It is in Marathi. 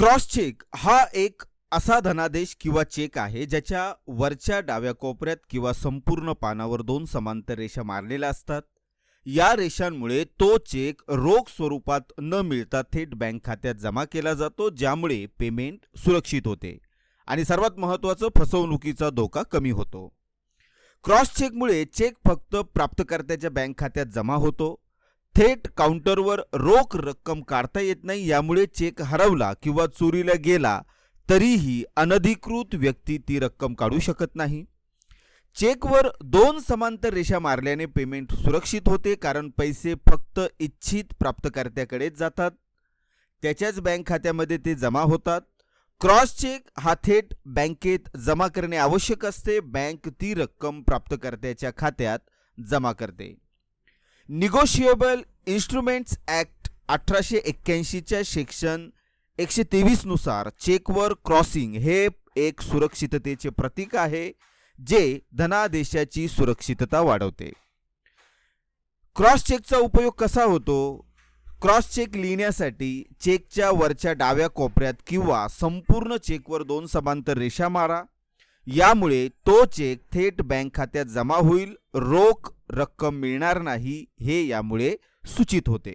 क्रॉस चेक हा एक असा धनादेश किंवा चेक आहे ज्याच्या वरच्या डाव्या कोपऱ्यात किंवा संपूर्ण पानावर दोन समांतर रेषा मारलेल्या असतात. या रेषांमुळे तो चेक रोख स्वरूपात न मिळता थेट बँक खात्यात जमा केला जातो, ज्यामुळे पेमेंट सुरक्षित होते आणि सर्वात महत्त्वाचं फसवणुकीचा धोका कमी होतो. क्रॉस चेकमुळे चेक फक्त प्राप्तकर्त्याच्या बँक खात्यात जमा होतो, थेट काउंटरवर रोख रक्कम काढता येत नाही. यामुळे चेक हरवला किंवा चोरीला गेला तरीही अनधिकृत व्यक्ती ती रक्कम काढू शकत नाही. चेकवर दोन समांतर रेषा मारल्याने पेमेंट सुरक्षित होते, कारण पैसे फक्त इच्छित प्राप्तकर्त्याकडेच जातात, त्याच्याच बँक खात्यामध्ये ते जमा होतात. क्रॉस चेक हा थेट बँकेत जमा करणे आवश्यक असते. बँक ती रक्कम प्राप्तकर्त्याच्या खात्यात जमा करते. निगोशिएबल इन्स्ट्रुमेंट्स ॲक्ट 1881च्या सेक्शन 123 नुसार चेकवर क्रॉसिंग हे एक सुरक्षिततेचे प्रतीक आहे, जे धनादेशाची सुरक्षितता वाढवते. क्रॉस चेकचा उपयोग कसा होतो? क्रॉस चेक लिहिण्यासाठी चेकच्या वरच्या डाव्या कोपऱ्यात किंवा संपूर्ण चेकवर दोन समांतर रेषा मारा. यामुळे तो चेक थेट बँक खात्यात जमा होईल, रोख रक्कम मिळणार नाही हे यामुळे सूचित होते.